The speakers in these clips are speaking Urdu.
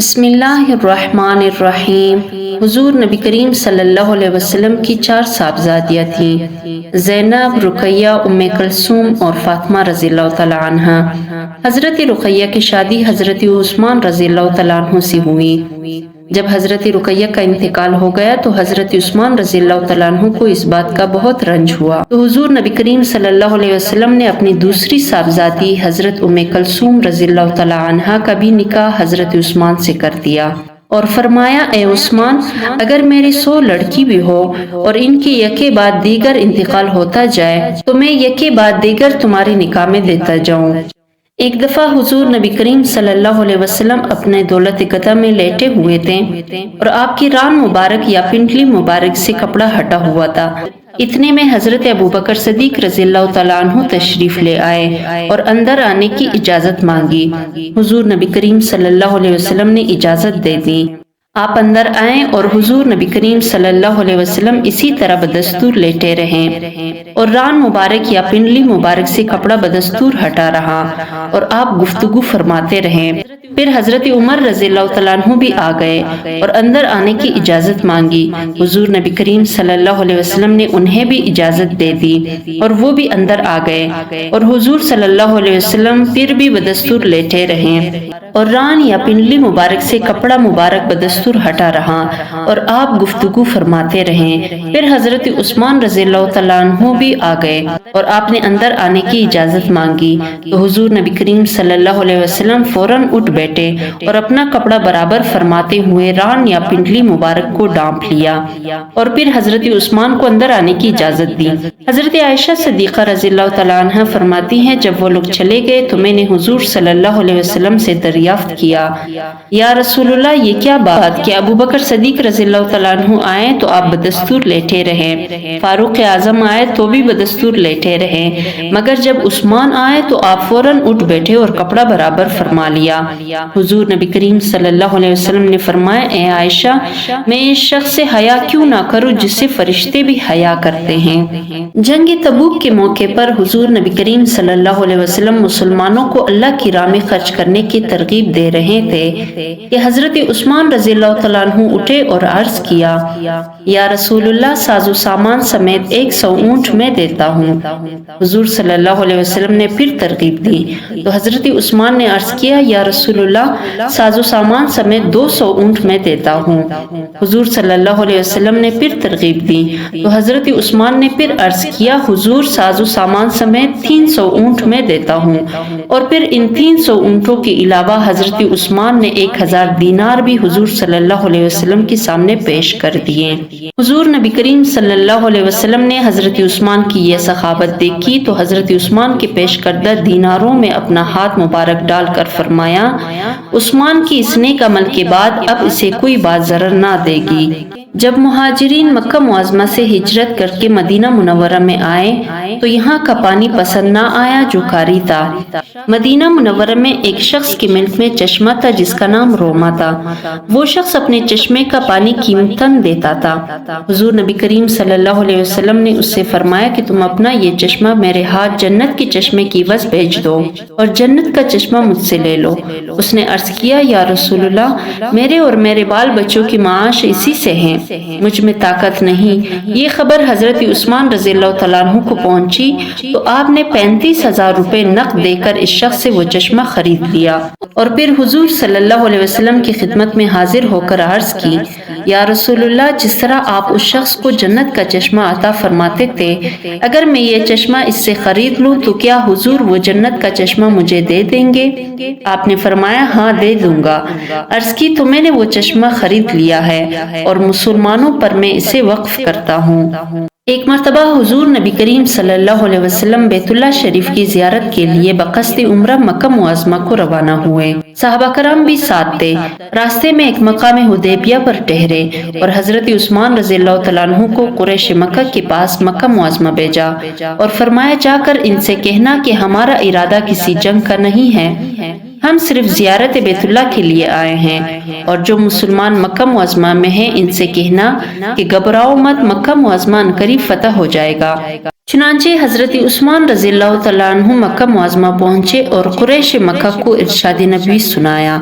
بسم اللہ الرحمن الرحیم۔ حضور نبی کریم صلی اللہ علیہ وسلم کی 4 صاحبزادیاں تھیں، زینب، رقیہ، ام کلثوم اور فاطمہ رضی اللہ تعالی عنہ۔ حضرت رقیہ کی شادی حضرت عثمان رضی اللہ تعالی عنہ سے ہوئی۔ جب حضرت رقیہ کا انتقال ہو گیا تو حضرت عثمان رضی اللہ تعالیٰ عنہ کو اس بات کا بہت رنج ہوا، تو حضور نبی کریم صلی اللہ علیہ وسلم نے اپنی دوسری صاحبزادی حضرت ام کلثوم رضی اللہ تعالیٰ عنہ کا بھی نکاح حضرت عثمان سے کر دیا اور فرمایا، اے عثمان، اگر میری 100 لڑکی بھی ہو اور ان کی یکے بعد دیگر انتقال ہوتا جائے تو میں یکے بعد دیگر تمہارے نکاح میں دیتا جاؤں۔ ایک دفعہ حضور نبی کریم صلی اللہ علیہ وسلم اپنے دولت گدھا میں لیٹے ہوئے تھے اور آپ کی ران مبارک یا پنڈلی مبارک سے کپڑا ہٹا ہوا تھا۔ اتنے میں حضرت ابوبکر صدیق رضی اللہ تعالیٰ عنہ تشریف لے آئے اور اندر آنے کی اجازت مانگی۔ حضور نبی کریم صلی اللہ علیہ وسلم نے اجازت دے دی۔ آپ اندر آئیں اور حضور نبی کریم صلی اللہ علیہ وسلم اسی طرح بدستور لیٹے رہیں اور ران مبارک یا پنڈلی مبارک سے کپڑا بدستور ہٹا رہا اور آپ گفتگو فرماتے رہیں۔ پھر حضرت عمر رضی اللہ تعالیٰ عنہ بھی آ گئے اور اندر آنے کی اجازت مانگی۔ حضور نبی کریم صلی اللہ علیہ وسلم نے انہیں بھی اجازت دے دی اور وہ بھی اندر آ گئے اور حضور صلی اللہ علیہ وسلم پھر بھی بدستور لیٹے رہیں اور ران یا پنڈلی مبارک سے کپڑا مبارک بدستور ہٹا رہا اور آپ گفتگو فرماتے رہیں۔ پھر حضرت عثمان رضی اللہ تعالیٰ عنہ بھی آ گئے اور آپ نے اندر آنے کی اجازت مانگی، تو حضور نبی کریم صلی اللہ علیہ وسلم فوراً اٹھ بیٹھے اور اپنا کپڑا برابر فرماتے ہوئے ران یا پنڈلی مبارک کو ڈانپ لیا اور پھر حضرت عثمان کو اندر آنے کی اجازت دی۔ حضرت عائشہ صدیقہ رضی اللہ تعالیٰ عنہ فرماتی ہیں، جب وہ لوگ چلے گئے تو میں نے حضور صلی اللہ علیہ وسلم سے دریافت کیا، یا رسول اللہ، یہ کیا بات کہ ابوبکر صدیق رضی اللہ تعالیٰ عنہ آئے تو آپ بدستور لیٹے رہے، فاروق اعظم آئے تو بھی بدستور لیٹے رہے، مگر جب عثمان آئے تو آپ فوراً اٹھ بیٹھے اور کپڑا برابر فرما لیا۔ حضور نبی کریم صلی اللہ علیہ وسلم نے فرمایا، اے عائشہ، میں اس شخص سے حیا کیوں نہ کروں جس سے فرشتے بھی حیا کرتے ہیں۔ جنگ تبوک کے موقع پر حضور نبی کریم صلی اللہ علیہ وسلم مسلمانوں کو اللہ کی راہ میں خرچ کرنے کی ترغیب دے رہے تھے کہ حضرت عثمان رضی اللہ تعالیٰ عنہ اٹھے اور عرض کیا، یا رسول اللہ، ساز و سامان سمیت 100 اونٹ میں دیتا ہوں۔ حضور صلی اللہ علیہ وسلم نے پھر ترغیب دی تو حضرت عثمان نے عرض کیا، یا رسول اللہ، ساز و سامان سمیت 200 اونٹ میں دیتا ہوں۔ حضور صلی اللہ علیہ وسلم نے پھر ترغیب دی تو حضرت عثمان نے پھر عرض کیا، حضور، ساز و سامان سمیت 300 اونٹ میں دیتا ہوں، اور پھر ان 300 اونٹوں کے علاوہ حضرت عثمان نے 1000 دینار بھی حضور صلی اللہ علیہ وسلم کے سامنے پیش کر دیے۔ حضور نبی کریم صلی اللہ علیہ وسلم نے حضرت عثمان کی یہ سخاوت دیکھی تو حضرت عثمان کے پیش کردہ دیناروں میں اپنا ہاتھ مبارک ڈال کر فرمایا، عثمان کی اس نیک عمل کے بعد اب اسے کوئی بات ضرر نہ دے گی۔ جب مہاجرین مکہ معظمہ سے ہجرت کر کے مدینہ منورہ میں آئے تو یہاں کا پانی پسند نہ آیا جو کاری تھا۔ مدینہ منورہ میں ایک شخص کے ملک میں چشمہ تھا جس کا نام روما تھا۔ وہ شخص اپنے چشمے کا پانی قیمتاً دیتا تھا۔ حضور نبی کریم صلی اللہ علیہ وسلم نے اس سے فرمایا کہ تم اپنا یہ چشمہ میرے ہاتھ جنت کے چشمے کی عوض بھیج دو اور جنت کا چشمہ مجھ سے لے لو۔ اس نے عرض کیا، یا رسول اللہ، میرے اور میرے بال بچوں کی معاش اسی سے ہیں، مجھ میں طاقت نہیں۔ یہ خبر حضرت عثمان رضی اللہ تعالیٰ عنہ کو پہنچی تو آپ نے 35,000 روپے نقد دے کر اس شخص سے وہ چشمہ خرید لیا اور پھر حضور صلی اللہ علیہ وسلم کی خدمت میں حاضر ہو کر عرض کی، یا رسول اللہ، جس طرح آپ اس شخص کو جنت کا چشمہ عطا فرماتے تھے، اگر میں یہ چشمہ اس سے خرید لوں تو کیا حضور وہ جنت کا چشمہ مجھے دے دیں گے؟ آپ نے فرمایا، ہاں دے دوں گا۔ عرض کی، تو میں نے وہ چشمہ خرید لیا ہے اور مسلمانوں پر میں اسے وقف کرتا ہوں۔ ایک مرتبہ حضور نبی کریم صلی اللہ علیہ وسلم بیت اللہ شریف کی زیارت کے لیے بقصد عمرہ مکہ معظمہ کو روانہ ہوئے۔ صحابہ کرام بھی ساتھ تھے۔ راستے میں ایک مقام حدیبیہ پر ٹھہرے اور حضرت عثمان رضی اللہ تعالیٰ عنہ کو قریش مکہ کے پاس مکہ معظمہ بھیجا اور فرمایا، جا کر ان سے کہنا کہ ہمارا ارادہ کسی جنگ کا نہیں ہے، ہم صرف زیارت بیت اللہ کے لیے آئے ہیں، اور جو مسلمان مکہ معظمہ میں ہیں ان سے کہنا کہ گھبراؤ مت، مکہ معظمہ عنقریب فتح ہو جائے گا۔ چنانچہ حضرت عثمان رضی اللہ تعالیٰ عنہ مکہ معظمہ پہنچے اور قریش مکہ کو ارشاد نبی سنایا۔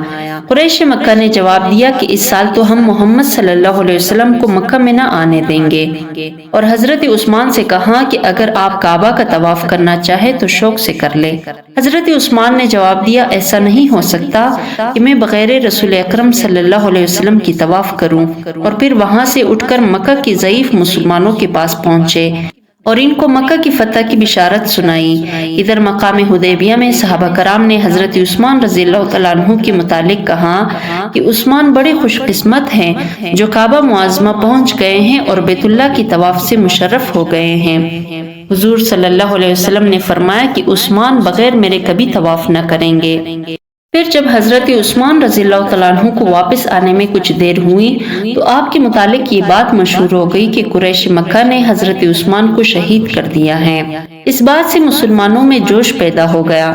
قریش مکہ نے جواب دیا کہ اس سال تو ہم محمد صلی اللہ علیہ وسلم کو مکہ میں نہ آنے دیں گے، اور حضرت عثمان سے کہا کہ اگر آپ کعبہ کا طواف کرنا چاہے تو شوق سے کر لے۔ حضرت عثمان نے جواب دیا ایسا نہیں ہو سکتا کہ میں بغیر رسول اکرم صلی اللہ علیہ وسلم کی طواف کروں، اور پھر وہاں سے اٹھ کر مکہ کے ضعیف مسلمانوں کے پاس پہنچے اور ان کو مکہ کی فتح کی بشارت سنائی۔ ادھر مقام حدیبیہ میں صحابہ کرام نے حضرت عثمان رضی اللہ تعالیٰ عنہ کے متعلق کہا کہ عثمان بڑے خوش قسمت ہیں جو کعبہ معظمہ پہنچ گئے ہیں اور بیت اللہ کی طواف سے مشرف ہو گئے ہیں۔ حضور صلی اللہ علیہ وسلم نے فرمایا کہ عثمان بغیر میرے کبھی طواف نہ کریں گے۔ پھر جب حضرت عثمان رضی اللہ تعالیٰ عنہ کو واپس آنے میں کچھ دیر ہوئی تو آپ کے متعلق یہ بات مشہور ہو گئی کہ قریش مکہ نے حضرت عثمان کو شہید کر دیا ہے۔ اس بات سے مسلمانوں میں جوش پیدا ہو گیا۔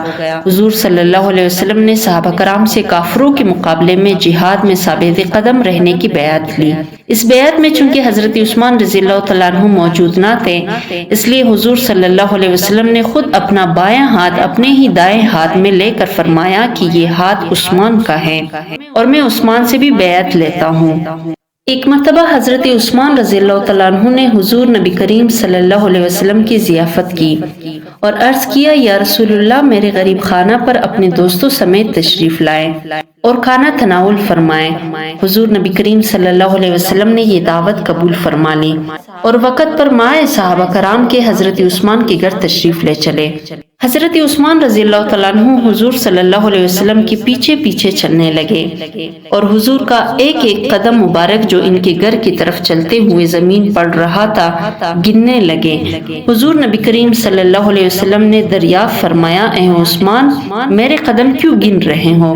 حضور صلی اللہ علیہ وسلم نے صحابہ کرام سے کافروں کے مقابلے میں جہاد میں ثابت قدم رہنے کی بیعت لی۔ اس بیعت میں چونکہ حضرت عثمان رضی اللہ تعالیٰ عنہ موجود نہ تھے، اس لیے حضور صلی اللہ علیہ وسلم نے خود اپنا بایاں ہاتھ اپنے ہی دائیں ہاتھ میں لے کر فرمایا کہ یہ ہاتھ عثمان کا ہے اور میں عثمان سے بھی بیعت لیتا ہوں۔ ایک مرتبہ حضرت عثمان رضی اللہ تعالیٰ عنہ نے حضور نبی کریم صلی اللہ علیہ وسلم کی ضیافت کی اور عرض کیا یا رسول اللہ میرے غریب خانہ پر اپنے دوستوں سمیت تشریف لائے اور کھانا تناول فرمائے۔ حضور نبی کریم صلی اللہ علیہ وسلم نے یہ دعوت قبول فرما لی اور وقت پر مائے صحابہ کرام کے حضرت عثمان کے گھر تشریف لے چلے۔ حضرت عثمان رضی اللہ تعالیٰ عنہ حضور صلی اللہ علیہ وسلم کے پیچھے پیچھے چلنے لگے اور حضور کا ایک ایک قدم مبارک جو ان کے گھر کی طرف چلتے ہوئے زمین پڑ رہا تھا گننے لگے۔ حضور نبی کریم صلی اللہ علیہ وسلم نے دریافت فرمایا اے عثمان میرے قدم کیوں گن رہے ہو؟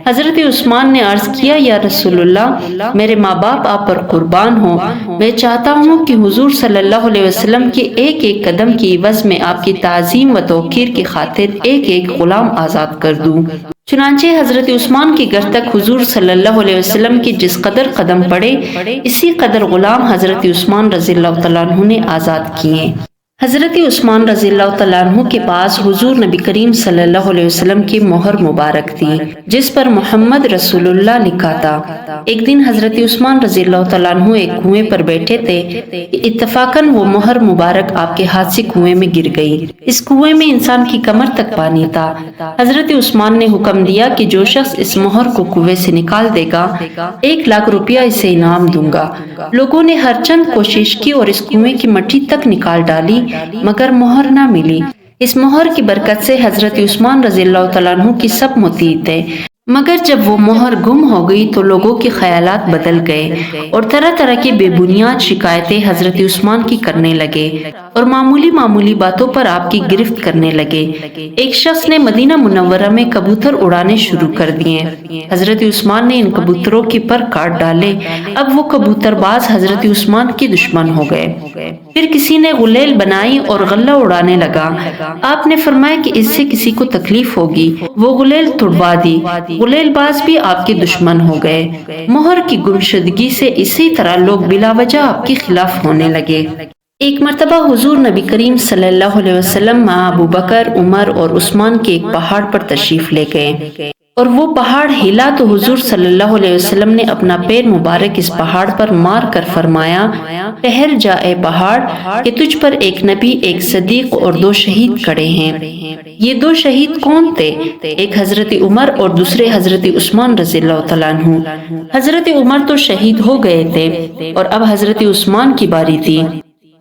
حضرت عثمان نے عرض کیا یا رسول اللہ میرے ماں باپ آپ پر قربان ہو، میں چاہتا ہوں کہ حضور صلی اللہ علیہ وسلم کے ایک ایک قدم کی عوض میں آپ کی تعظیم و توقیر کی خاطر ایک ایک غلام آزاد کر دوں۔ چنانچہ حضرت عثمان کے گھر تک حضور صلی اللہ علیہ وسلم کے جس قدر قدم پڑے اسی قدر غلام حضرت عثمان رضی اللہ تعالیٰ عنہ نے آزاد کیے۔ حضرت عثمان رضی اللہ تعالیٰ عنہ کے پاس حضور نبی کریم صلی اللہ علیہ وسلم کی مہر مبارک تھی جس پر محمد رسول اللہ لکھا تھا۔ ایک دن حضرت عثمان رضی اللہ تعالیٰ عنہ ایک کنویں پر بیٹھے تھے کہ اتفاقاً وہ مہر مبارک آپ کے ہاتھ سے کنویں میں گر گئی۔ اس کنویں میں انسان کی کمر تک پانی تھا۔ حضرت عثمان نے حکم دیا کہ جو شخص اس مہر کو کنویں سے نکال دے گا 1,00,000 روپیہ اسے انعام دوں گا۔ لوگوں نے ہر چند کوشش کی اور اس کنویں کی مٹی تک نکال ڈالی مگر مہر نہ ملی۔ اس مہر کی برکت سے حضرت عثمان رضی اللہ تعالیٰ عنہ کی سب مطیع تھے، مگر جب وہ مہر گم ہو گئی تو لوگوں کے خیالات بدل گئے اور طرح طرح کی بے بنیاد شکایتیں حضرت عثمان کی کرنے لگے اور معمولی باتوں پر آپ کی گرفت کرنے لگے۔ ایک شخص نے مدینہ منورہ میں کبوتر اڑانے شروع کر دیے۔ حضرت عثمان نے ان کبوتروں کے پر کاٹ ڈالے۔ اب وہ کبوتر باز حضرت عثمان کے دشمن ہو گئے۔ پھر کسی نے غلیل بنائی اور غلہ اڑانے لگا۔ آپ نے فرمایا کہ اس سے کسی کو تکلیف ہوگی، وہ غلیل توڑوا دی۔ غلیل باز بھی آپ کے دشمن ہو گئے۔ مہر کی گمشدگی سے اسی طرح لوگ بلا وجہ آپ کے خلاف ہونے لگے۔ ایک مرتبہ حضور نبی کریم صلی اللہ علیہ وسلم مع ابو بکر، عمر اور عثمان کے ایک پہاڑ پر تشریف لے گئے اور وہ پہاڑ ہلا تو حضور صلی اللہ علیہ وسلم نے اپنا پیر مبارک اس پہاڑ پر مار کر فرمایا ٹھہر جا اے پہاڑ کہ تجھ پر ایک نبی، ایک صدیق اور 2 شہید کھڑے ہیں۔ یہ 2 شہید کون تھے؟ ایک حضرت عمر اور دوسرے حضرت عثمان رضی اللہ تعالیٰ عنہ۔ حضرت عمر تو شہید ہو گئے تھے اور اب حضرت عثمان کی باری تھی،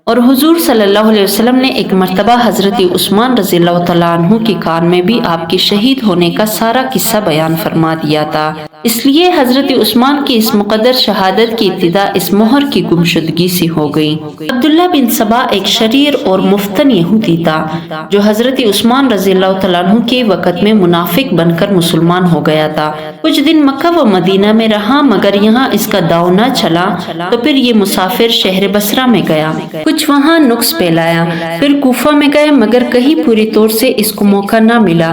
اور حضور صلی اللہ علیہ وسلم نے ایک مرتبہ حضرت عثمان رضی اللہ تعالیٰ عنہ کے کان میں بھی آپ کے شہید ہونے کا سارا قصہ بیان فرما دیا تھا۔ اس لیے حضرت عثمان کی اس مقدر شہادت کی ابتدا اس مہر کی گمشدگی سے ہو گئی۔ عبداللہ بن سبا ایک شریر اور مفتن یہودی تھا جو حضرت عثمان رضی اللہ تعالیٰ عنہ کے وقت میں منافق بن کر مسلمان ہو گیا تھا۔ کچھ دن مکہ و مدینہ میں رہا مگر یہاں اس کا داؤ نہ چلا تو پھر یہ مسافر شہر بصرہ میں گیا۔ کچھ وہاں نقص پھیلایا، پھر کوفہ میں گئے مگر کہیں پوری طور سے اس کو موقع نہ ملا۔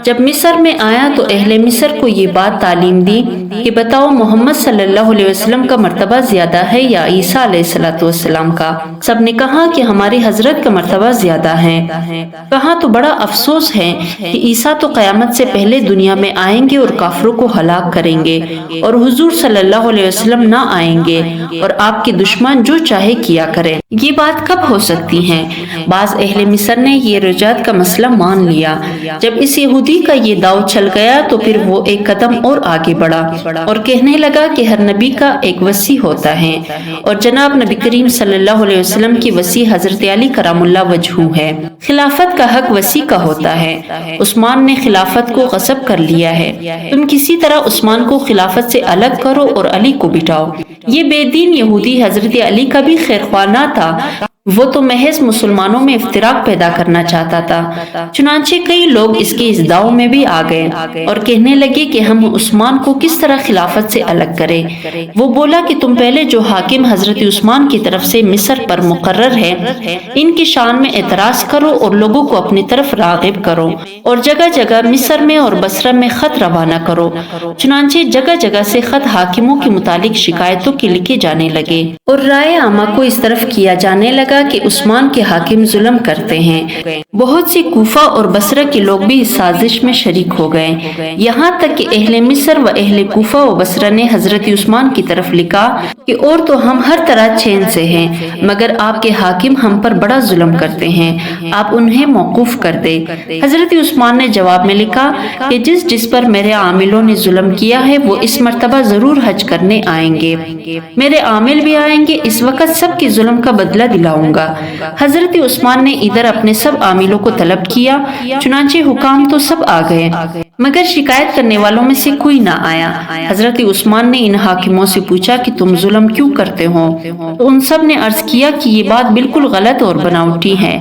جب مصر میں آیا تو اہل مصر کو یہ بات تعلیم دی کہ بتاؤ محمد صلی اللہ علیہ وسلم کا مرتبہ زیادہ ہے یا عیسیٰ علیہ السلام کا؟ سب نے کہا کہ ہماری حضرت کا مرتبہ زیادہ ہے۔ کہا تو بڑا افسوس ہے کہ عیسیٰ تو قیامت سے پہلے دنیا میں آئیں گے اور کافروں کو ہلاک کریں گے، اور حضور صلی اللہ علیہ وسلم نہ آئیں گے اور آپ کے دشمن جو چاہے کیا کریں۔ یہ بات کب ہو سکتی ہے؟ بعض اہل مصر نے یہ رجعت کا مسئلہ مان لیا۔ جب اس یہودی کا یہ داؤ چل گیا تو پھر وہ ایک قدم اور آگے بڑھا اور کہنے لگا کہ ہر نبی کا ایک وصی ہوتا ہے، اور جناب نبی کریم صلی اللہ علیہ وسلم کی وصی حضرت علی کرم اللہ وجہہ ہے۔ خلافت کا حق وصی کا ہوتا ہے۔ عثمان نے خلافت کو غصب کر لیا ہے، تم کسی طرح عثمان کو خلافت سے الگ کرو اور علی کو بٹھاؤ۔ یہ بے دین یہودی حضرت علی کا بھی خیر خواہ نہ تھا، وہ تو محض مسلمانوں میں افتراق پیدا کرنا چاہتا تھا۔ چنانچہ کئی لوگ اس کے اس داؤ میں بھی آ گئے اور کہنے لگے کہ ہم عثمان کو کس طرح خلافت سے الگ کریں۔ وہ بولا کہ تم پہلے جو حاکم حضرت عثمان کی طرف سے مصر پر مقرر ہے ان کی شان میں اعتراض کرو اور لوگوں کو اپنی طرف راغب کرو، اور جگہ جگہ مصر میں اور بصرہ میں خط روانہ کرو۔ چنانچہ جگہ جگہ سے خط حاکموں کے متعلق شکایتوں کے لکھے جانے لگے اور رائے عامہ کو اس طرف کیا جانے لگا کہ عثمان کے حاکم ظلم کرتے ہیں۔ بہت سی کوفہ اور بصرہ کے لوگ بھی اس سازش میں شریک ہو گئے، یہاں تک کہ اہل مصر و اہل کوفہ و بصرہ نے حضرت عثمان کی طرف لکھا کہ اور تو ہم ہر طرح چین سے ہیں مگر آپ کے حاکم ہم پر بڑا ظلم کرتے ہیں، آپ انہیں موقوف کر دے۔ حضرت عثمان نے جواب میں لکھا کہ جس پر میرے عاملوں نے ظلم کیا ہے وہ اس مرتبہ ضرور حج کرنے آئیں گے، میرے عامل بھی آئیں گے، اس وقت سب کے ظلم کا بدلہ دلاؤں گا۔ حضرت عثمان نے ادھر اپنے سب عاملوں کو طلب کیا، چنانچہ حکام تو سب آ گئے مگر شکایت کرنے والوں میں سے کوئی نہ آیا۔ حضرت عثمان نے ان حاکموں سے پوچھا کہ تم ظلم کیوں کرتے ہو؟ تو ان سب نے عرض کیا کہ یہ بات بالکل غلط اور بناوٹی ہے،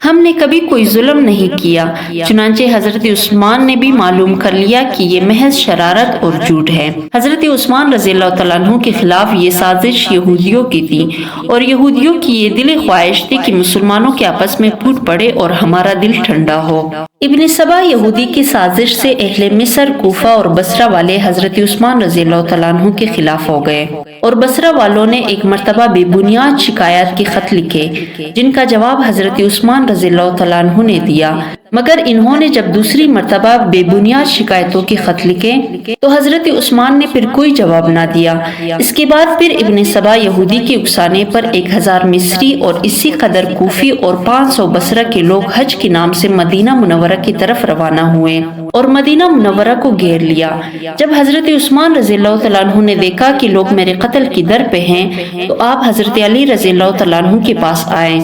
ہم نے کبھی کوئی ظلم نہیں کیا۔ چنانچہ حضرت عثمان نے بھی معلوم کر لیا کہ یہ محض شرارت اور جھوٹ ہے۔ حضرت عثمان رضی اللہ تعالیٰ عنہ کے خلاف یہ سازش یہودیوں کی تھی، اور یہودیوں کی یہ دلی خواہش تھی کہ مسلمانوں کے آپس میں پھوٹ پڑے اور ہمارا دل ٹھنڈا ہو۔ ابن سبا یہودی کی سازش سے اہل مصر، کوفہ اور بصرہ والے حضرت عثمان رضی اللہ تعالیٰ عنہ کے خلاف ہو گئے، اور بصرہ والوں نے ایک مرتبہ بے بنیاد شکایات کے خط لکھے جن کا جواب حضرت عثمان رضی اللہ تعالیٰ عنہ نے دیا، مگر انہوں نے جب دوسری مرتبہ بے بنیاد شکایتوں کے خط لکھے تو حضرت عثمان نے پھر کوئی جواب نہ دیا۔ اس کے بعد پھر ابن سبا یہودی کے اکسانے پر 1000 مصری اور اسی قدر کوفی اور 500 بصرہ کے لوگ حج کے نام سے مدینہ منورہ کی طرف روانہ ہوئے اور مدینہ منورہ کو گھیر لیا۔ جب حضرت عثمان رضی اللہ تعالیٰ عنہ نے دیکھا کہ لوگ میرے قتل کی در پہ ہیں تو آپ حضرت علی رضی اللہ تعالیٰ عنہ کے پاس آئے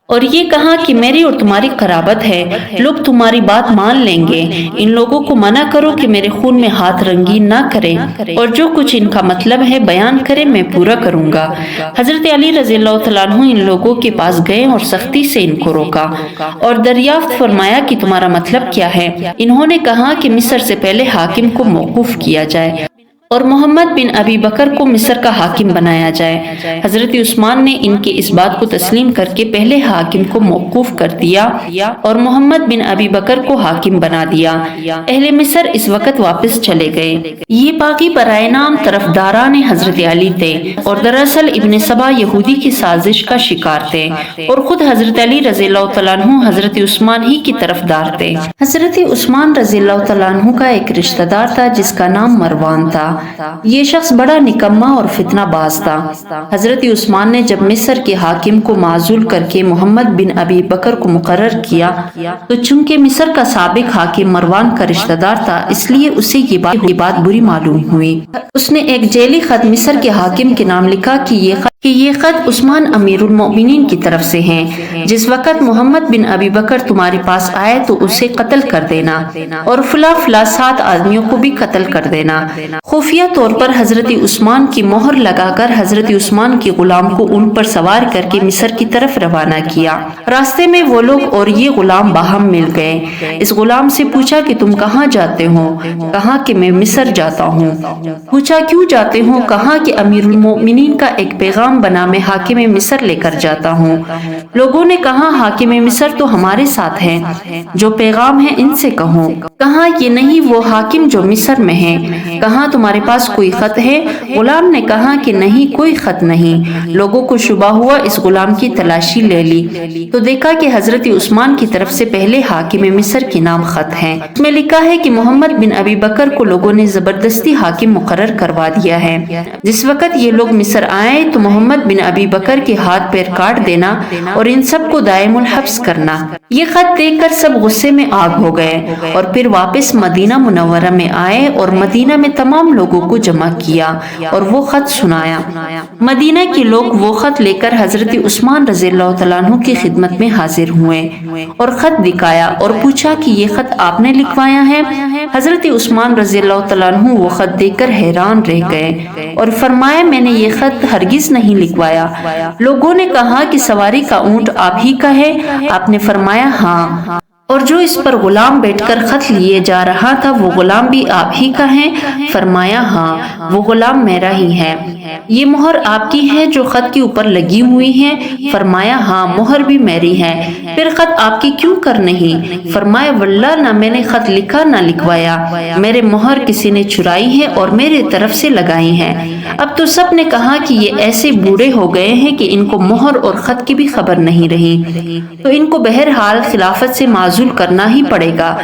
اور یہ کہا کہ میری اور تمہاری قرابت ہے، لوگ تمہاری بات مان لیں گے، ان لوگوں کو منع کرو کہ میرے خون میں ہاتھ رنگین نہ کریں، اور جو کچھ ان کا مطلب ہے بیان کرے میں پورا کروں گا۔ حضرت علی رضی اللہ تعالیٰ عنہ ان لوگوں کے پاس گئے اور سختی سے ان کو روکا اور دریافت فرمایا کہ تمہارا مطلب کیا ہے؟ انہوں نے کہا کہ مصر سے پہلے حاکم کو موقوف کیا جائے اور محمد بن ابی بکر کو مصر کا حاکم بنایا جائے۔ حضرت عثمان نے ان کے اس بات کو تسلیم کر کے پہلے حاکم کو موقوف کر دیا اور محمد بن ابی بکر کو حاکم بنا دیا۔ اہل مصر اس وقت واپس چلے گئے۔ یہ باقی برائے نام طرفداران حضرت علی تھے اور دراصل ابن سبا یہودی کی سازش کا شکار تھے، اور خود حضرت علی رضی اللہ تعالیٰ عنہ حضرت عثمان ہی کی طرفدار تھے۔ حضرت عثمان رضی اللہ تعالیٰ عنہ کا ایک رشتہ دار تھا جس کا نام مروان تھا۔ یہ شخص بڑا نکما اور فتنہ باز تھا۔ حضرت عثمان نے جب مصر کے حاکم کو معزول کر کے محمد بن ابی بکر کو مقرر کیا تو چونکہ مصر کا سابق حاکم مروان کا رشتہ دار تھا اس لیے اسے یہ بات بری معلوم ہوئی۔ اس نے ایک جیلی خط مصر کے حاکم کے نام لکھا کہ یہ خط عثمان امیر المؤمنین کی طرف سے ہیں، جس وقت محمد بن ابی بکر تمہارے پاس آئے تو اسے قتل کر دینا اور فلاں 7 آدمیوں کو بھی قتل کر دینا۔ خفیہ طور پر حضرت عثمان کی مہر لگا کر حضرت عثمان کے غلام کو ان پر سوار کر کے مصر کی طرف روانہ کیا۔ راستے میں وہ لوگ اور یہ غلام باہم مل گئے۔ اس غلام سے پوچھا کہ تم کہاں جاتے ہو؟ کہا کہ میں مصر جاتا ہوں۔ پوچھا کیوں جاتے ہو؟ کہا کہ امیر المؤمنین کا ایک پیغام پیغام بنا میں حاکم مصر لے کر جاتا ہوں۔ لوگوں نے کہا حاکم مصر تو ہمارے ساتھ ہیں، جو پیغام ہے ان سے کہو۔ کہا یہ نہیں وہ حاکم جو مصر میں ہے۔ کہا تمہارے پاس کوئی خط ہے؟ غلام نے کہا کہ نہیں، کوئی خط نہیں۔ لوگوں کو شبہ ہوا، اس غلام کی تلاشی لے لی تو دیکھا کہ حضرت عثمان کی طرف سے پہلے حاکم مصر کے نام خط ہے۔ اس میں لکھا ہے کہ محمد بن ابی بکر کو لوگوں نے زبردستی حاکم مقرر کروا دیا ہے۔ جس وقت یہ لوگ مصر آئے تو محمد بن ابی بکر کے ہاتھ پیر کاٹ دینا اور ان سب کو دائم الحبس کرنا۔ یہ خط دیکھ کر سب غصے میں آگ ہو گئے اور پھر واپس مدینہ منورہ میں آئے اور مدینہ میں تمام لوگوں کو جمع کیا اور وہ خط سنایا۔ مدینہ کے لوگ وہ خط لے کر حضرت عثمان رضی اللہ تعالیٰ عنہ کی خدمت میں حاضر ہوئے اور خط دکھایا اور پوچھا کہ یہ خط آپ نے لکھوایا ہے؟ حضرت عثمان رضی اللہ تعالیٰ عنہ وہ خط دیکھ کر حیران رہ گئے اور فرمایا میں نے یہ خط ہرگز نہیں لکھوایا۔ لوگوں نے کہا کہ سواری کا اونٹ آپ ہی کا ہے؟ آپ نے فرمایا ہاں۔ اور جو اس پر غلام بیٹھ کر خط لیے جا رہا تھا وہ غلام بھی آپ ہی کا ہے؟ فرمایا ہاں، وہ غلام میرا ہی ہے۔ یہ مہر آپ کی ہے جو خط کے اوپر لگی ہوئی ہے؟ فرمایا ہاں، مہر بھی میری ہے۔ پھر خط آپ کی کیوں کر نہیں؟ فرمایا واللہ نہ میں نے خط لکھا نہ لکھوایا، میرے مہر کسی نے چرائی ہے اور میرے طرف سے لگائی ہے۔ اب تو سب نے کہا کہ یہ ایسے بوڑھے ہو گئے ہیں کہ ان کو مہر اور خط کی بھی خبر نہیں رہی، تو ان کو بہرحال خلافت سے معزول کرنا ہی پڑے گا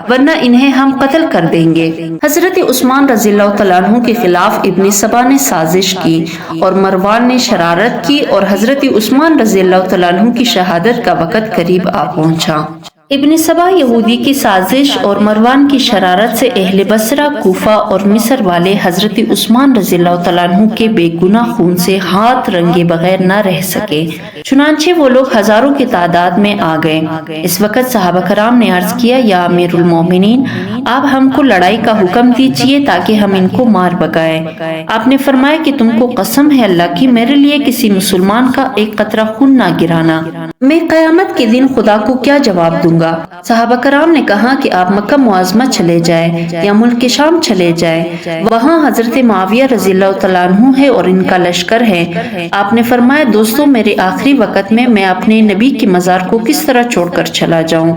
ورنہ انہیں ہم قتل کر دیں گے۔ حضرت عثمان رضی اللہ تعالیٰ عنہ کے خلاف ابن سبا نے سازش کی اور مروان نے شرارت کی اور حضرت عثمان رضی اللہ تعالیٰ عنہ کی شہادت کا وقت قریب آ پہنچا۔ ابن سبا یہودی کی سازش اور مروان کی شرارت سے اہل بصرہ، کوفہ اور مصر والے حضرت عثمان رضی اللہ تعالیٰ عنہ کے بے گناہ خون سے ہاتھ رنگے بغیر نہ رہ سکے، چنانچہ وہ لوگ ہزاروں کی تعداد میں آ گئے۔ اس وقت صحابہ کرام نے عرض کیا یا امیر المومنین، آپ ہم کو لڑائی کا حکم دیجیے تاکہ ہم ان کو مار بگائیں۔ آپ نے فرمایا کہ تم کو قسم ہے اللہ کی، میرے لیے کسی مسلمان کا ایک قطرہ خون نہ گرانا، میں قیامت کے دن خدا کو کیا جواب دوں گا؟ صحابہ کرام نے کہا کہ آپ مکہ معظمہ چلے جائیں یا ملک شام چلے جائیں، وہاں حضرت معاویہ رضی اللہ تعالیٰ عنہ ہے اور ان کا لشکر ہے۔ آپ نے فرمایا دوستو، میرے آخری وقت میں اپنے نبی کے مزار کو کس طرح چھوڑ کر چلا جاؤں؟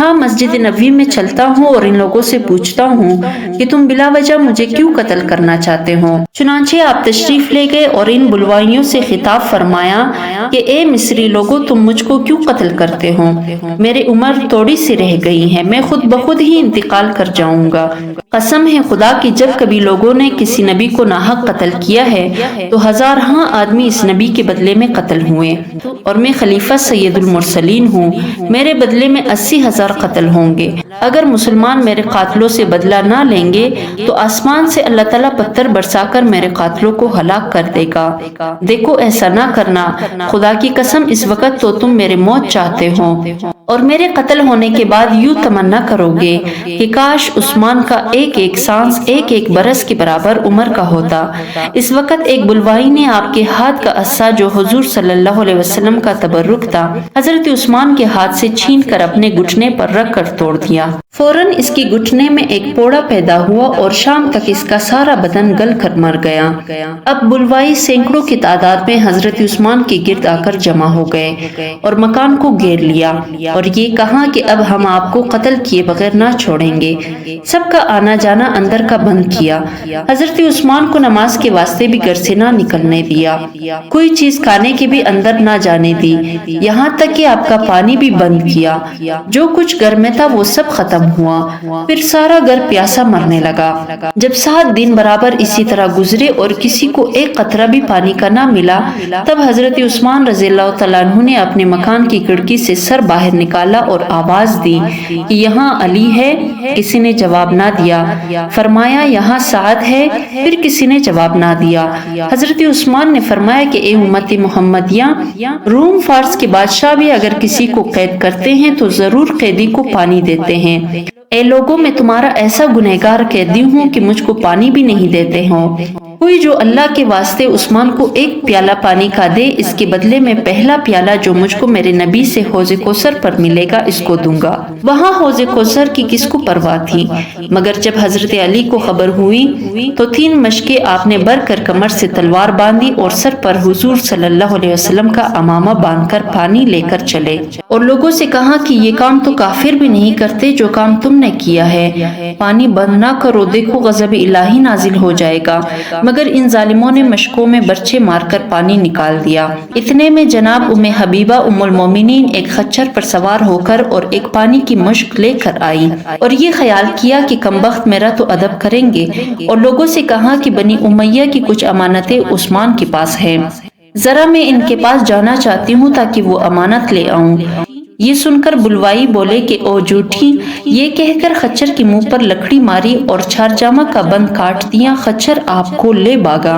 ہاں، مسجد نبوی میں چلتا ہوں اور ان لوگوں سے پوچھتا ہوں کہ تم بلا وجہ مجھے کیوں قتل کرنا چاہتے ہو؟ چنانچہ آپ تشریف لے گئے اور ان بلوائیوں سے خطاب فرمایا کہ اے مصری لوگو، تم مجھ کو کیوں قتل کرتے ہو؟ میری عمر تھوڑی سی رہ گئی ہے، میں خود بخود ہی انتقال کر جاؤں گا۔ قسم ہے خدا کی، جب کبھی لوگوں نے کسی نبی کو ناحق قتل کیا ہے تو ہزارہاں آدمی اس نبی کے بدلے میں قتل ہوئے، اور میں خلیفہ سید المرسلین ہوں، میرے بدلے میں 80,000 قتل ہوں گے۔ اگر مسلمان میرے قاتلوں سے بدلہ نہ لیں گے تو آسمان سے اللہ تعالیٰ پتھر برسا کر میرے قاتلوں کو ہلاک کر دے گا۔ دیکھو ایسا نہ کرنا، خدا کی قسم اس وقت تو تم میرے موت چاہتے ہو اور میرے قتل ہونے کے بعد یوں تمنا کرو گے کہ کاش عثمان کا ایک ایک سانس ایک ایک برس کے برابر عمر کا ہوتا۔ اس وقت ایک بلوائی نے آپ کے ہاتھ کا عصا جو حضور صلی اللہ علیہ وسلم کا تبرک تھا، حضرت عثمان کے ہاتھ سے چھین کر اپنے گھٹنے پر رکھ کر توڑ دیا۔ فوراً اس کی گھٹنے میں ایک پوڑا پیدا ہوا اور شام تک اس کا سارا بدن گل کر مر گیا۔ اب بلوائی سینکڑوں کی تعداد میں حضرت عثمان کے گرد آ کر جمع ہو گئے اور مکان کو گھیر لیا اور یہ کہا کہ اب ہم آپ کو قتل کیے بغیر نہ چھوڑیں گے۔ سب کا آنا جانا اندر کا بند کیا۔ حضرت عثمان کو نماز کے واسطے بھی گھر سے نہ نکلنے دیا، کوئی چیز کھانے کی بھی اندر نہ جانے دی، یہاں تک کہ آپ کا پانی بھی بند کیا۔ جو کچھ گھر میں تھا وہ سب ختم ہوا، پھر سارا گھر پیاسا مرنے لگا۔ جب 7 دن برابر اسی طرح گزرے اور کسی کو ایک قطرہ بھی پانی کا نہ ملا، تب حضرت عثمان رضی اللہ تعالیٰ عنہ نے اپنے مکان کی کھڑکی سے سر باہر نکالا اور آواز دی کہ یہاں علی ہے؟ کسی نے جواب نہ دیا۔ فرمایا یہاں سعد ہے؟ پھر کسی نے جواب نہ دیا۔ حضرت عثمان نے فرمایا کہ اے امت محمدیہ، روم فارس کے بادشاہ بھی اگر کسی کو قید کرتے ہیں تو ضرور قیدی کو پانی دیتے ہیں۔ اے لوگوں، میں تمہارا ایسا گنہگار قیدی ہوں کہ مجھ کو پانی بھی نہیں دیتے ہو۔ کوئی جو اللہ کے واسطے عثمان کو ایک پیالہ پانی کا دے، اس کے بدلے میں پہلا پیالہ جو مجھ کو میرے نبی سے حوض کوثر پر ملے گا اس کو دوں گا۔ وہاں حوض کوثر کی کس کو پرواہ تھی، مگر جب حضرت علی کو خبر ہوئی تو 3 مشقیں آپ نے بر کر کمر سے تلوار باندھی اور سر پر حضور صلی اللہ علیہ وسلم کا عمامہ باندھ کر پانی لے کر چلے اور لوگوں سے کہا کہ یہ کام تو کافر بھی نہیں کرتے جو کام تم نے کیا ہے، پانی بند نہ کرو، دیکھو غضب الہی نازل ہو جائے گا۔ مگر ان ظالموں نے مشکوں میں برچے مار کر پانی نکال دیا۔ اتنے میں جناب ام حبیبہ ام المومنین ایک خچر پر سوار ہو کر اور ایک پانی کی مشک لے کر آئی اور یہ خیال کیا کہ کمبخت میرا تو ادب کریں گے، اور لوگوں سے کہا کہ بنی امیہ کی کچھ امانتیں عثمان کے پاس ہیں، ذرا میں ان کے پاس جانا چاہتی ہوں تاکہ وہ امانت لے آؤں۔ یہ سن کر بلوائی بولے کہ او جھوٹی، یہ کہہ کر خچر کے منہ پر لکڑی ماری اور چھارجامہ کا بند کاٹ دیا، خچر آپ کو لے بھاگا۔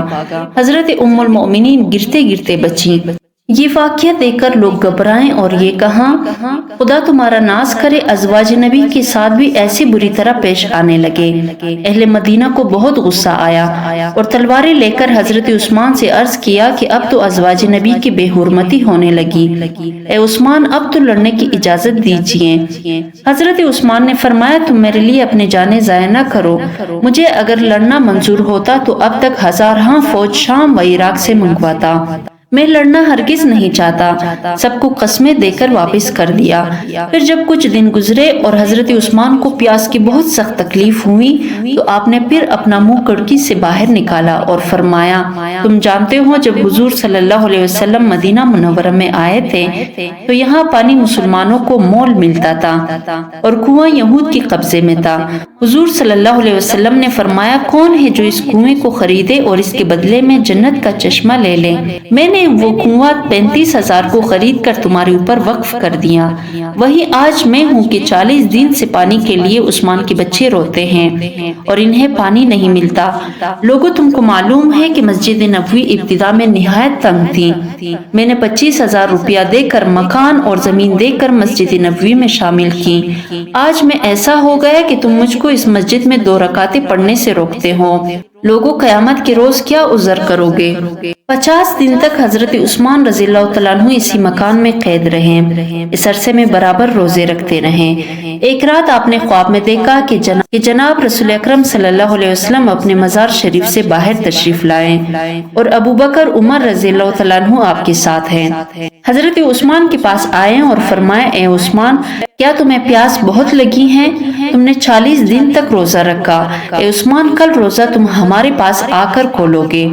حضرت ام المؤمنین گرتے گرتے بچیں۔ یہ واقعہ دیکھ کر لوگ گھبرائیں اور یہ کہا خدا تمہارا ناز کرے، ازواج نبی کے ساتھ بھی ایسی بری طرح پیش آنے لگے۔ اہل مدینہ کو بہت غصہ آیا اور تلواریں لے کر حضرت عثمان سے عرض کیا کہ اب تو ازواج نبی کی بے حرمتی ہونے لگی، اے عثمان اب تو لڑنے کی اجازت دیجیے۔ حضرت عثمان نے فرمایا تم میرے لیے اپنے جانیں ضائع نہ کرو، مجھے اگر لڑنا منظور ہوتا تو اب تک 1000 فوج شام و عراق سے منگواتا، میں لڑنا ہرگز نہیں چاہتا، سب کو قسمیں دے کر واپس کر دیا۔ پھر جب کچھ دن گزرے اور حضرت عثمان کو پیاس کی بہت سخت تکلیف ہوئی تو آپ نے پھر اپنا منہ کڑکی سے باہر نکالا اور فرمایا تم جانتے ہو جب حضور صلی اللہ علیہ وسلم مدینہ منورہ میں آئے تھے تو یہاں پانی مسلمانوں کو مول ملتا تھا اور کنواں یہود کے قبضے میں تھا۔ حضور صلی اللہ علیہ وسلم نے فرمایا کون ہے جو اس کنویں کو خریدے اور اس کے بدلے میں جنت کا چشمہ لے لے؟ میں نے وہ کنواں 35,000 کو خرید کر تمہارے اوپر وقف کر دیا۔ وہی آج میں ہوں کہ 40 دن سے پانی کے لیے عثمان کے بچے روتے ہیں اور انہیں پانی نہیں ملتا۔ لوگوں تم کو معلوم ہے کہ مسجد نبوی ابتدا میں نہایت تنگ تھی، میں نے 25,000 روپیہ دے کر مکان اور زمین دے کر مسجد نبوی میں شامل کی۔ آج میں ایسا ہو گیا کہ تم مجھ کو اس مسجد میں 2 رکعتیں پڑھنے سے روکتے ہو، لوگوں قیامت کے روز کیا عذر کرو گے؟ 50 دن تک حضرت عثمان رضی اللہ تعالیٰ عنہ اسی مکان میں قید رہے، اس عرصے میں برابر روزے رکھتے رہے۔ ایک رات آپ نے خواب میں دیکھا کہ جناب رسول اکرم صلی اللہ علیہ وسلم اپنے مزار شریف سے باہر تشریف لائے اور ابو بکر عمر رضی اللہ تعالیٰ عنہ آپ کے ساتھ ہیں۔ حضرت عثمان کے پاس آئے اور فرمائے اے عثمان کیا تمہیں پیاس بہت لگی ہے؟ تم نے 40 دن تک روزہ رکھا، اے عثمان کل روزہ تم ہمارے پاس آ کر کھولو گے،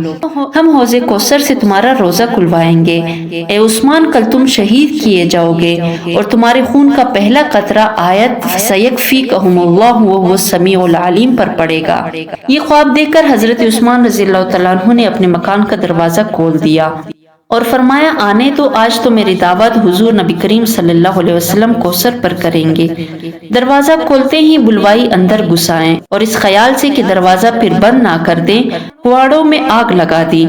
ہم حوض کوثر سے تمہارا روزہ کھلوائیں گے۔ اے عثمان کل تم شہید کیے جاؤ گے اور تمہارے خون کا پہلا قطرہ آیت سیکفیکہم اللہ وہو السمیع العلیم پر پڑے گا۔ یہ خواب دیکھ کر حضرت عثمان رضی اللہ تعالیٰ عنہ نے اپنے مکان کا دروازہ کھول دیا اور فرمایا آنے تو آج تو میری دعوت حضور نبی کریم صلی اللہ علیہ وسلم کوثر پر کریں گے۔ دروازہ کھولتے ہی بلوائی اندر گھسائیں اور اس خیال سے کہ دروازہ پھر بند نہ کر دیں کواڑوں میں آگ لگا دی۔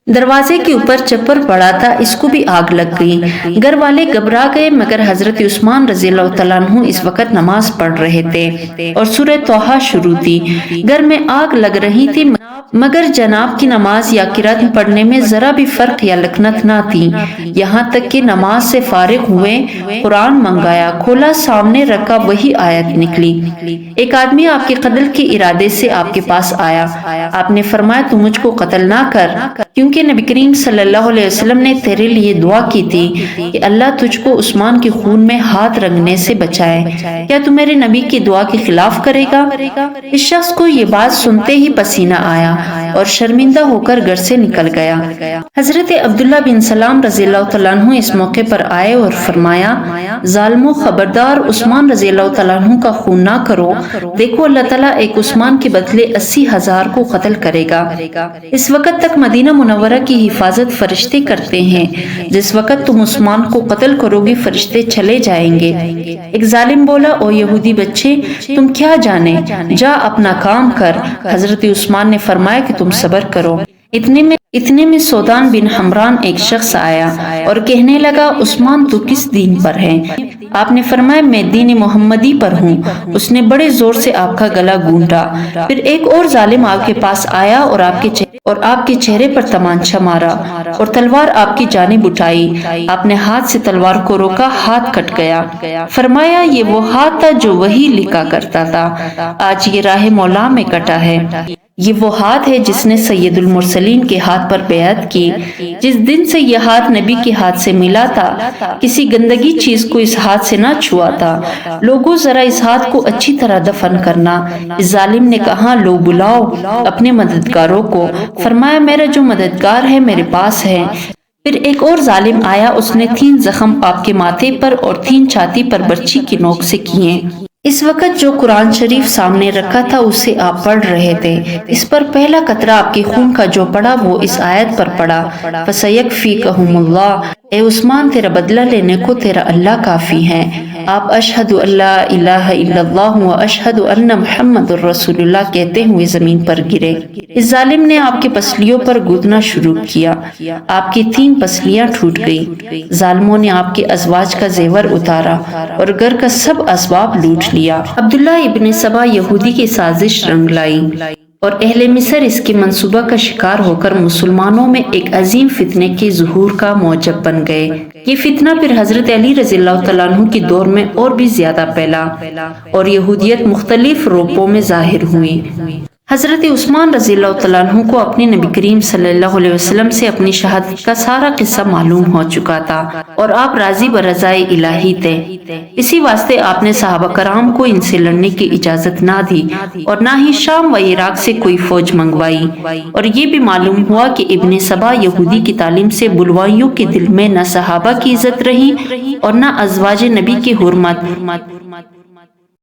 دروازے کے اوپر چپر پڑا تھا، اس کو بھی آگ لگ گئی۔ گھر والے گھبرا گئے مگر حضرت عثمان رضی اللہ تعالیٰ عنہ اس وقت نماز پڑھ رہے تھے اور سورہ طٰہٰ شروع تھی۔ گھر میں آگ لگ رہی تھی مگر جناب کی نماز یا قرات پڑھنے میں ذرا بھی فرق یا لکنت نہ تھی۔ یہاں تک کہ نماز سے فارغ ہوئے قرآن منگایا، کھولا، سامنے رکھا، وہی آیت نکلی۔ ایک آدمی آپ کے قتل کے ارادے سے آپ کے پاس آیا، آپ نے فرمایا تو مجھ کو قتل نہ کر کیونکہ نبی کریم صلی اللہ علیہ وسلم نے تیرے لیے دعا کی تھی کہ اللہ تجھ کو عثمان کے خون میں ہاتھ رنگنے سے بچائے، کیا تو میرے نبی کی دعا کے خلاف کرے گا؟ اس شخص کو یہ بات سنتے ہی پسینہ آیا اور شرمندہ ہو کر گھر سے نکل گیا۔ حضرت عبداللہ بن سلام رضی اللہ تعالیٰ عنہ اس موقع پر آئے اور فرمایا ظالموں خبردار عثمان رضی اللہ تعالیٰ عنہ کا خون نہ کرو، دیکھو اللہ تعالیٰ ایک عثمان کے بدلے 80,000 کو قتل کرے گا۔ اس وقت تک مدینہ منورہ کی حفاظت فرشتے کرتے ہیں، جس وقت تم عثمان کو قتل کرو گی فرشتے چلے جائیں گے۔ ایک ظالم بولا او یہودی بچے تم کیا جانے، جا اپنا کام کر۔ حضرت عثمان نے فرمایا کہ تم صبر کرو، اتنے میں سودان بن حمران ایک شخص آیا اور کہنے لگا عثمان تو کس دین پر ہے؟ آپ نے فرمایا میں دین محمدی پر ہوں۔ اس نے بڑے زور سے آپ کا گلا گونٹا۔ پھر ایک اور ظالم آپ کے پاس آیا اور آپ کے چہرے پر تمانچہ مارا اور تلوار آپ کی جانب اٹھائی۔ آپ نے ہاتھ سے تلوار کو روکا، ہاتھ کٹ گیا۔ فرمایا یہ وہ ہاتھ تھا جو وہی لکھا کرتا تھا، آج یہ راہ مولا میں کٹا ہے۔ یہ وہ ہاتھ ہے جس نے سید المرسلین کے ہاتھ پر بیعت کی۔ جس دن سے یہ ہاتھ نبی کے ہاتھ سے ملا تھا، کسی گندگی چیز کو اس ہاتھ سے نہ چھوا تھا۔ لوگوں ذرا اس ہاتھ کو اچھی طرح دفن کرنا۔ اس ظالم نے کہا لو بلاؤ اپنے مددگاروں کو۔ فرمایا میرا جو مددگار ہے میرے پاس ہے۔ پھر ایک اور ظالم آیا، اس نے 3 زخم آپ کے ماتھے پر اور 3 چھاتی پر برچی کی نوک سے کیے۔ اس وقت جو قرآن شریف سامنے رکھا تھا اسے آپ پڑھ رہے تھے۔ اس پر پہلا قطرہ آپ کے خون کا جو پڑا وہ اس آیت پر پڑا، فَسَيَكْفِيكَهُمُ اللَّهُ، اے عثمان تیرا بدلہ لینے کو تیرا اللہ کافی ہے۔ آپ اشہد اللہ الہ الا اللہ و اشہد ان محمد الرسول اللہ کہتے ہوئے زمین پر گرے۔ اس ظالم نے آپ کے پسلیوں پر گودنا شروع کیا، آپ کی 3 پسلیاں ٹوٹ گئی۔ ظالموں نے آپ کے ازواج کا زیور اتارا اور گھر کا سب اسباب لوٹ لیا۔ عبداللہ ابن سبا یہودی کی سازش رنگ لائی اور اہل مصر اس کے منصوبہ کا شکار ہو کر مسلمانوں میں ایک عظیم فتنے کے ظہور کا موجب بن گئے۔ یہ فتنہ پھر حضرت علی رضی اللہ تعالیٰ عنہ کی دور میں اور بھی زیادہ پھیلا اور یہودیت مختلف روپوں میں ظاہر ہوئی۔ حضرت عثمان رضی اللہ تعالیٰ عنہ کو اپنے نبی کریم صلی اللہ علیہ وسلم سے اپنی شہادت کا سارا قصہ معلوم ہو چکا تھا اور آپ راضی برضائے الہی تھے۔ اسی واسطے آپ نے صحابہ کرام کو ان سے لڑنے کی اجازت نہ دی اور نہ ہی شام و عراق سے کوئی فوج منگوائی۔ اور یہ بھی معلوم ہوا کہ ابن سبا یہودی کی تعلیم سے بلوائیوں کے دل میں نہ صحابہ کی عزت رہی اور نہ ازواج نبی کی حرمت۔